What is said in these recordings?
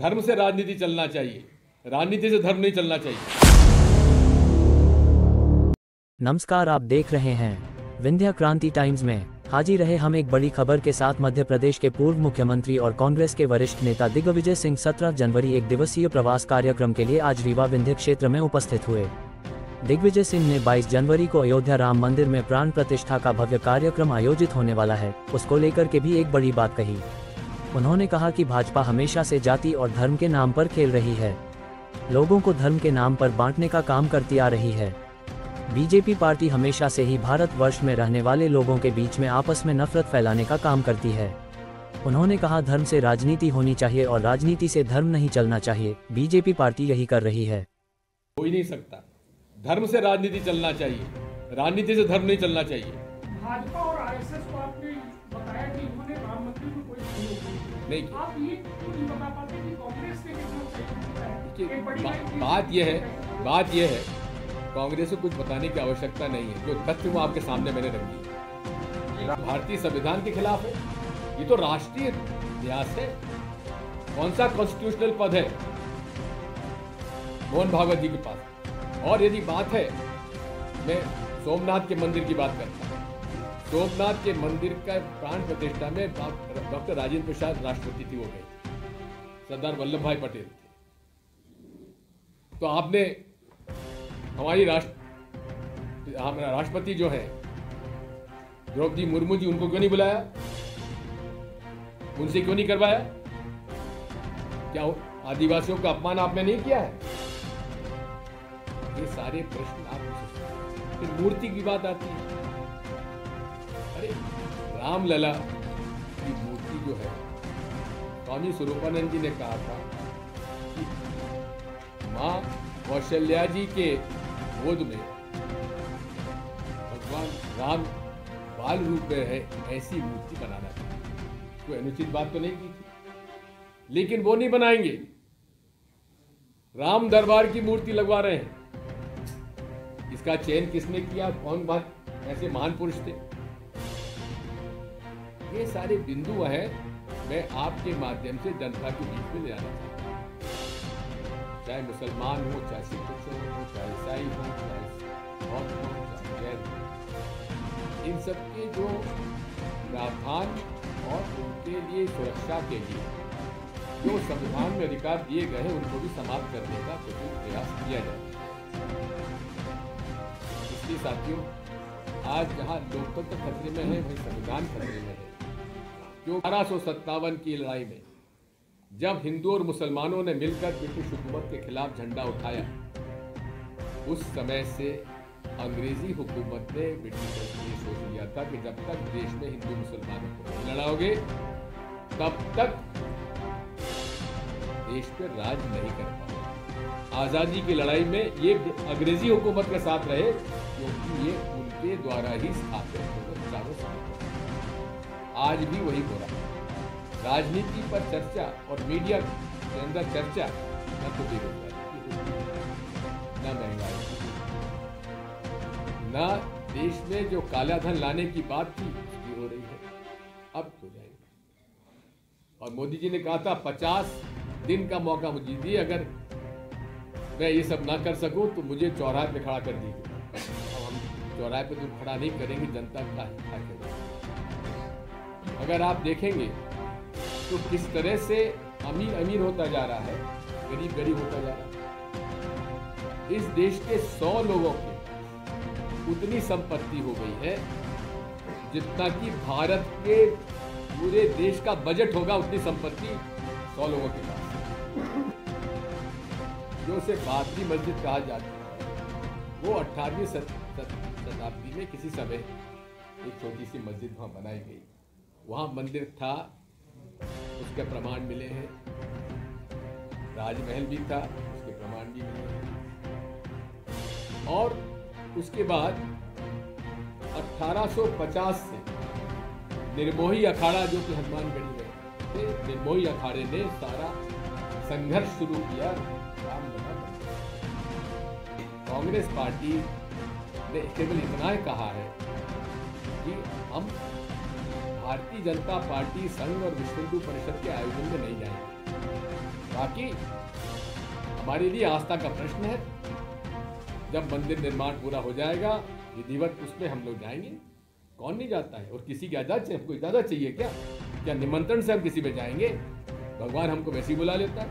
धर्म से राजनीति चलना चाहिए, राजनीति से धर्म नहीं चलना चाहिए। नमस्कार, आप देख रहे हैं विंध्य क्रांति टाइम्स में। हाजिर रहे हम एक बड़ी खबर के साथ। मध्य प्रदेश के पूर्व मुख्यमंत्री और कांग्रेस के वरिष्ठ नेता दिग्विजय सिंह 17 जनवरी एक दिवसीय प्रवास कार्यक्रम के लिए आज रीवा विंध्य क्षेत्र में उपस्थित हुए। दिग्विजय सिंह ने 22 जनवरी को अयोध्या राम मंदिर में प्राण प्रतिष्ठा का भव्य कार्यक्रम आयोजित होने वाला है, उसको लेकर के भी एक बड़ी बात कही। उन्होंने कहा कि भाजपा हमेशा से जाति और धर्म के नाम पर खेल रही है, लोगों को धर्म के नाम पर बांटने का काम करती आ रही है। बीजेपी पार्टी हमेशा से ही भारतवर्ष में रहने वाले लोगों के बीच में आपस में नफरत फैलाने का काम करती है। उन्होंने कहा, धर्म से राजनीति होनी चाहिए और राजनीति से धर्म नहीं चलना चाहिए। बीजेपी पार्टी यही कर रही है। हो ही नहीं सकता। धर्म से राजनीति चलना चाहिए, राजनीति से धर्म नहीं चलना चाहिए। भाजपा और आरएसएस को आपने बताया कि इन्होंने राम मंदिर में कोई सहयोग नहीं, आप ये क्यों नहीं बता पाते कि कांग्रेस ने कितना सहयोग किया है? बात यह है कांग्रेस को कुछ बताने की आवश्यकता नहीं है। जो तथ्य वो आपके सामने मैंने रख दिए, भारतीय संविधान के खिलाफ है। ये तो राष्ट्रीय इतिहास है। कौन सा कॉन्स्टिट्यूशनल पद है मोहन भागवत जी के पास? और यदि बात है, मैं सोमनाथ के मंदिर की बात करता हूँ। सोमनाथ के मंदिर का प्राण प्रतिष्ठा में डॉक्टर राजेंद्र प्रसाद राष्ट्रपति थी, हो गए, सरदार वल्लभ भाई पटेल थे। तो आपने हमारी राष्ट्रपति जो है द्रौपदी मुर्मू जी, उनको क्यों नहीं बुलाया? उनसे क्यों नहीं करवाया? क्या आदिवासियों का अपमान आपने नहीं किया है? ये सारे प्रश्न आप पूछ सकते हैं। फिर मूर्ति की बात आती है। अरे रामलला की मूर्ति जो है, स्वामी स्वरूपानंद जी ने कहा था कि मां कौशल्या जी के गोद में भगवान राम बाल रूप में है, ऐसी मूर्ति बनाना चाहिए। कोई अनुचित बात तो नहीं की थी, लेकिन वो नहीं बनाएंगे। राम दरबार की मूर्ति लगवा रहे हैं। इसका चयन किसने किया? कौन बात ऐसे महान पुरुष थे? ये सारे बिंदु हैं, मैं आपके माध्यम से जनता के बीच में ले आना चाहता हूं। चाहे मुसलमान हो, चाहे सिख हो, चाहे ईसाई हो, चाहे बौद्ध हो, चाहे जैन हो, इन सबके जो प्रावधान और उनके लिए सुरक्षा के लिए जो संविधान में अधिकार दिए गए हैं, उनको भी समाप्त करने का प्रयास किया जाए। इसलिए साथियों, आज जहां लोकतंत्र खतरे में है, वहीं संविधान खतरे में है। जो 1857 की लड़ाई में जब हिंदू और मुसलमानों ने मिलकर ब्रिटिश हुकूमत के खिलाफ झंडा उठाया, उस समय से अंग्रेजी हुकूमत ने ब्रिटिशर्स को ये सोच लिया था कि जब तक देश में हिंदू मुसलमानों को नहीं लड़ाओगे, तब तक देश पर राज नहीं कर पाओगे। आजादी की लड़ाई में ये अंग्रेजी हुकूमत के साथ रहे, क्योंकि ये उनके द्वारा ही स्थापित होकर चारों साल। आज भी वही हो रहा है। राजनीति पर चर्चा और मीडिया के अंदर चर्चा न तो बेरोजगारी, न महंगाई, न देश में जो काला धन लाने की बात थी उसकी हो रही है, अब हो जाएगी। और मोदी जी ने कहा था 50 दिन का मौका मुझे दिए, अगर मैं ये सब ना कर सकूं तो मुझे चौराहे पे खड़ा कर दीजिए। अब हम चौराहे पे तो खड़ा नहीं करेंगे, जनता का करेंगे। अगर आप देखेंगे तो किस तरह से अमीर अमीर होता जा रहा है, गरीब गरीब होता जा रहा है। इस देश के 100 लोगों की उतनी संपत्ति हो गई है जितना कि भारत के पूरे देश का बजट होगा, उतनी संपत्ति 100 लोगों के पास। जो उसे बाबरी मस्जिद कहा जाता है, वो 18वीं शताब्दी में किसी समय एक छोटी सी मस्जिद वहां बनाई गई। वहां मंदिर था, उसके प्रमाण मिले हैं। राजमहल भी था, उसके प्रमाण भी मिले हैं। और उसके बाद 1850 से निर्मोही अखाड़ा, जो कि हनुमानगढ़ी में थे, निर्मोही अखाड़े ने सारा संघर्ष शुरू किया रामलला मंदिर। कांग्रेस पार्टी ने केवल इतना कहा है कि हम भारतीय जनता पार्टी संघ और विश्व हिंदू परिषद के आयोजन में नहीं जाएंगे। कहा कि हमारे लिए आस्था का प्रश्न है, जब मंदिर निर्माण पूरा हो जाएगा विधिवत उसमें हम लोग जाएंगे। कौन नहीं जाता है, और किसी की इजाजत चाहिए? हमको इजाजत चाहिए क्या निमंत्रण से हम किसी पे जाएंगे? भगवान हमको वैसे ही बुला लेता है,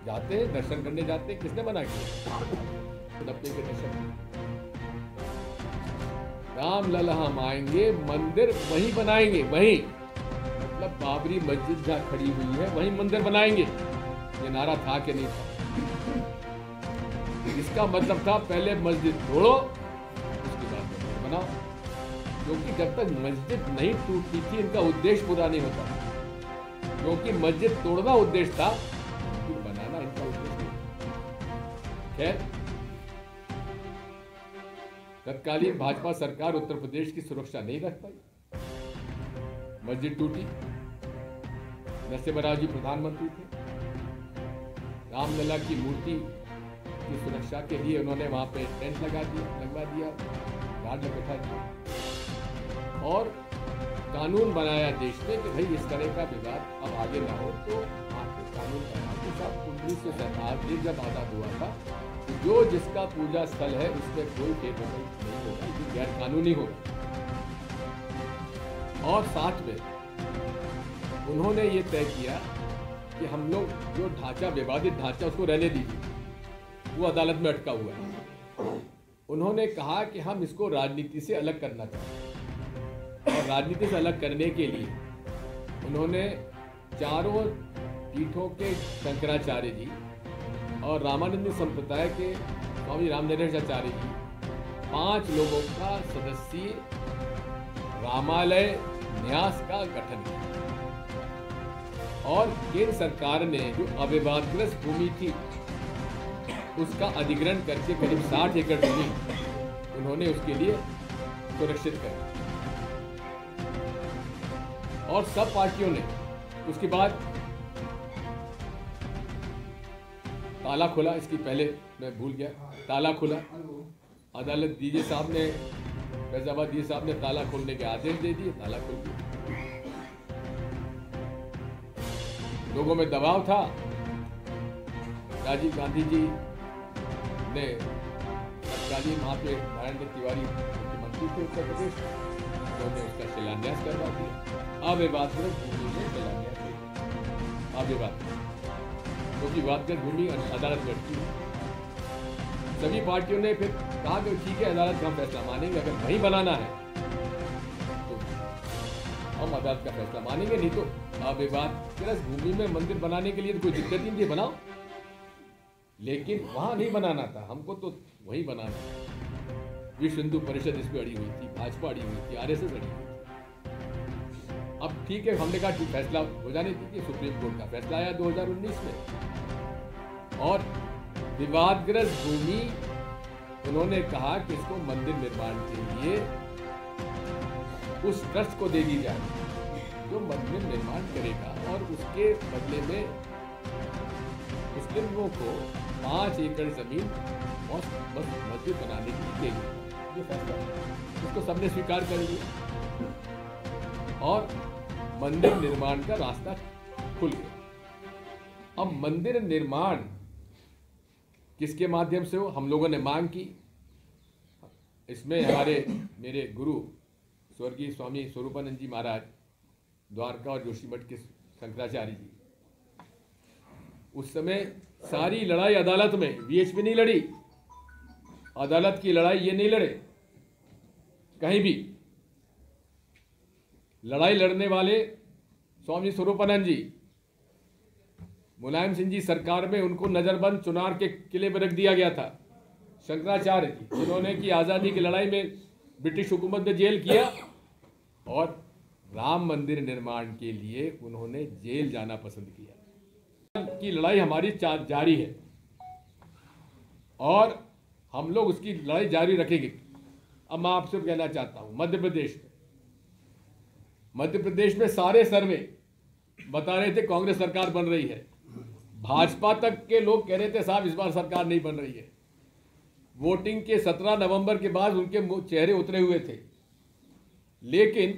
जाते हैं दर्शन करने जाते हैं, किसने मना किया? खुद अपने के दर्शन। रामलला हम आएंगे, मंदिर वहीं बनाएंगे, वहीं मतलब बाबरी मस्जिद जहाँ खड़ी हुई है वहीं मंदिर बनाएंगे। ये नारा था कि नहीं था? इसका मतलब था पहले मस्जिद तोड़ो उसके बाद मंदिर बनाओ, क्योंकि जब तक मस्जिद नहीं टूटती थी इनका उद्देश्य पूरा नहीं होता, क्योंकि मस्जिद तोड़ना उद्देश्य था, फिर बनाना इनका उद्देश्य नहीं। खैर, तत्कालीन भाजपा सरकार उत्तर प्रदेश की सुरक्षा नहीं रख पाई, मस्जिद टूटी। नरसिम्हा राव जी प्रधानमंत्री थे, रामलला की मूर्ति की सुरक्षा के लिए उन्होंने वहां पे टेंट लगवा दिया, गार्ड बैठा दिया और कानून बनाया देश में कि भाई इस तरह का विवाद अब आगे ना हो। तो कानून बना के साथ 1947 जब आजाद हुआ था, तो जो जिसका पूजा स्थल है उसमें कोई भेदभाव नहीं होगा, ये गैर कानूनी होगा। और साथ में उन्होंने ये तय किया कि हम लोग जो ढांचा, विवादित ढांचा, उसको रहने दीजिए, वो अदालत में अटका हुआ है। उन्होंने कहा कि हम इसको राजनीति से अलग करना चाहते हैं, और राजनीति से अलग करने के लिए उन्होंने चारों पीठों के शंकराचार्य जी और रामानंद संप्रदाय के स्वामी रामनरेशाचार्य जी, 5 लोगों का सदस्यीय रामालय न्यास का गठन किया। और केंद्र सरकार ने जो अविवादग्रस्त भूमि थी उसका अधिग्रहण करके करीब 60 एकड़ भूमि उन्होंने उसके लिए सुरक्षित कर, और सब पार्टियों ने उसके बाद ताला खोला। इसकी पहले मैं भूल गया, ताला खुला, अदालत डीजे साहब ने, फैजाबाद डीजे साहब ने ताला खोलने के आदेश दे दिए, ताला खोल दिया। लोगों में दबाव था, राजीव गांधी जी ने तत्कालीन वहाँ पे नारायण तिवारी मुख्यमंत्री थे उत्तर प्रदेश, उन्होंने उसका शिलान्यास करवा दिया। अविवादग्रस्त भूमि में शिलान्यास किया, अविवादग्रस्त, क्योंकि विवादग्रस्त भूमि अदालत में अटकी। सभी पार्टियों ने फिर कहा कि ठीक है, अदालत का हम फैसला मानेंगे, अगर वहीं बनाना है तो हम अदालत का फैसला मानेंगे, नहीं तो अविवादग्रस्त भूमि में मंदिर बनाने के लिए तो कोई दिक्कत नहीं थी, बनाओ, लेकिन वहां नहीं बनाना था, हमको तो वहीं बनाना था। विश्व हिंदू परिषद इस पर अड़ी हुई थी, भाजपा अड़ी हुई थी, आरएसएस अड़ी हुई थी। अब ठीक है, हमने कहा ठीक, फैसला हो जाने दीजिए। सुप्रीम कोर्ट का फैसला आया 2019 में, और विवादग्रस्त भूमि उन्होंने कहा कि इसको मंदिर निर्माण के लिए उस ट्रस्ट को दे दी जाए जो मंदिर निर्माण करेगा, और उसके बदले में मुस्लिमों को 5 एकड़ जमीन बस मस्जिद बनाने के लिए देगी। ये फैसला इसको सबने स्वीकार कर लिया, और मंदिर निर्माण का रास्ता खुल गया। अब मंदिर निर्माण किसके माध्यम से हो? हम लोगों ने मांग की। इसमें हमारे मेरे गुरु स्वर्गीय स्वामी स्वरूपानंद जी महाराज द्वारका और जोशीमठ के शंकराचार्य जी, उस समय सारी लड़ाई अदालत में, वीएचपी नहीं लड़ी, अदालत की लड़ाई ये नहीं लड़े, कहीं भी लड़ाई लड़ने वाले स्वामी स्वरूपानंद जी, मुलायम सिंह जी सरकार में उनको नजरबंद चुनार के किले पर रख दिया गया था। शंकराचार्य जी, जिन्होंने की आज़ादी की लड़ाई में ब्रिटिश हुकूमत ने जेल किया, और राम मंदिर निर्माण के लिए उन्होंने जेल जाना पसंद किया। की लड़ाई हमारी जारी है, और हम लोग उसकी लड़ाई जारी रखेंगे। अब मैं आपसे कहना चाहता हूं, मध्य प्रदेश में सारे सर्वे बता रहे थे कांग्रेस सरकार बन रही है, भाजपा तक के लोग कह रहे थे साहब इस बार सरकार नहीं बन रही है। वोटिंग के 17 नवंबर के बाद उनके चेहरे उतरे हुए थे, लेकिन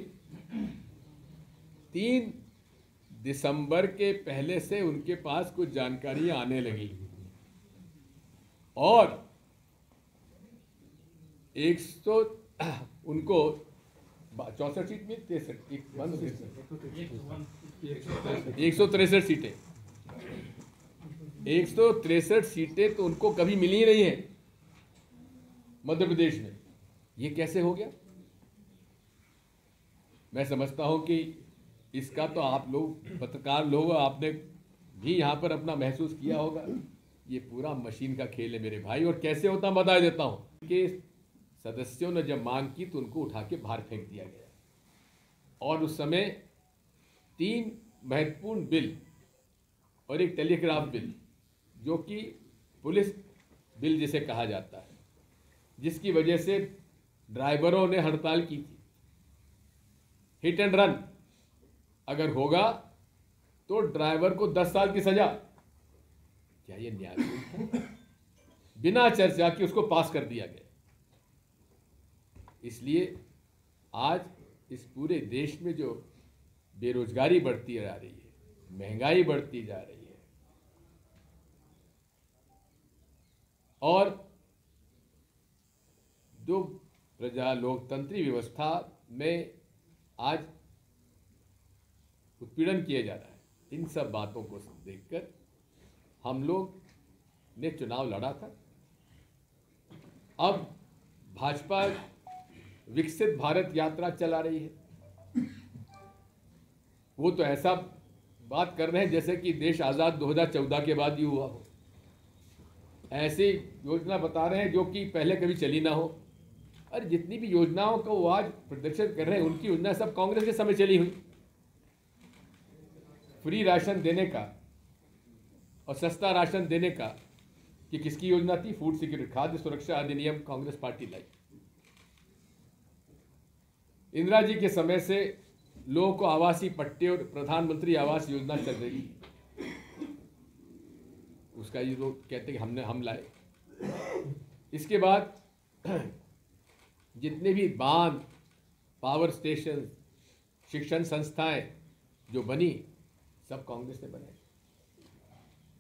3 दिसंबर के पहले से उनके पास कुछ जानकारियां आने लगी और 100 उनको 64 सीट में 163 सीटें 163 सीटें तो उनको कभी मिली ही नहीं है मध्य प्रदेश में। ये कैसे हो गया? मैं समझता हूं कि इसका तो आप लोग पत्रकार लोग आपने भी यहां पर अपना महसूस किया होगा। ये पूरा मशीन का खेल है मेरे भाई। और कैसे होता बता देता हूं कि सदस्यों ने जब मांग की तो उनको उठा के बाहर फेंक दिया गया और उस समय 3 महत्वपूर्ण बिल और एक टेलीग्राफ बिल, जो कि पुलिस बिल जिसे कहा जाता है, जिसकी वजह से ड्राइवरों ने हड़ताल की थी। हिट एंड रन अगर होगा तो ड्राइवर को 10 साल की सजा। क्या ये न्याय है? बिना चर्चा के उसको पास कर दिया गया। इसलिए आज इस पूरे देश में जो बेरोजगारी बढ़ती जा रही है, महंगाई बढ़ती जा रही है और जो प्रजा लोकतंत्री व्यवस्था में आज उत्पीड़न किया जा रहा है, इन सब बातों को देखकर हम लोग ने चुनाव लड़ा था। अब भाजपा विकसित भारत यात्रा चला रही है। वो तो ऐसा बात कर रहे हैं जैसे कि देश आज़ाद 2014 के बाद ही हुआ हो। ऐसी योजना बता रहे हैं जो कि पहले कभी चली ना हो। अरे जितनी भी योजनाओं को वो आज प्रदर्शित कर रहे हैं, उनकी योजना सब कांग्रेस के समय चली हुई। फ्री राशन देने का और सस्ता राशन देने का, कि किसकी योजना थी? फूड सिक्योरिटी, खाद्य सुरक्षा अधिनियम कांग्रेस पार्टी लाई। इंदिरा जी के समय से लोगों को आवासीय पट्टे और प्रधानमंत्री आवास योजना चल रही है। उसका ये लोग कहते हैं कि हम लाए। इसके बाद जितने भी बांध, पावर स्टेशन, शिक्षण संस्थाएं जो बनी, सब कांग्रेस ने बनाई।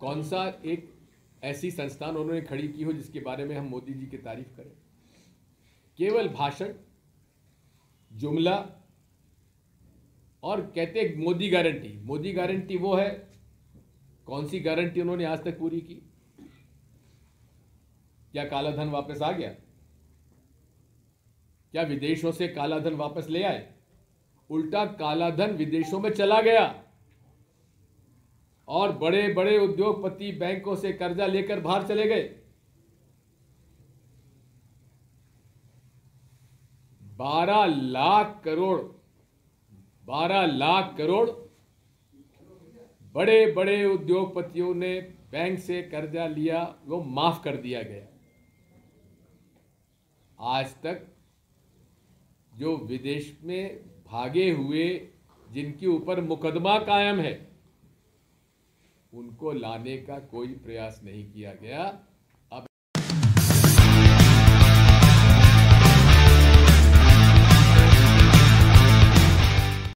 कौन सा एक ऐसी संस्थान उन्होंने खड़ी की हो जिसके बारे में हम मोदी जी की तारीफ करें? केवल भाषण, जुमला और कहते हैं मोदी गारंटी। मोदी गारंटी वो है, कौन सी गारंटी उन्होंने आज तक पूरी की? क्या काला धन वापस आ गया? क्या विदेशों से काला धन वापस ले आए? उल्टा काला धन विदेशों में चला गया और बड़े बड़े उद्योगपति बैंकों से कर्जा लेकर बाहर चले गए। 12 लाख करोड़ बड़े बड़े उद्योगपतियों ने बैंक से कर्जा लिया, वो माफ कर दिया गया। आज तक जो विदेश में भागे हुए, जिनके ऊपर मुकदमा कायम है, उनको लाने का कोई प्रयास नहीं किया गया।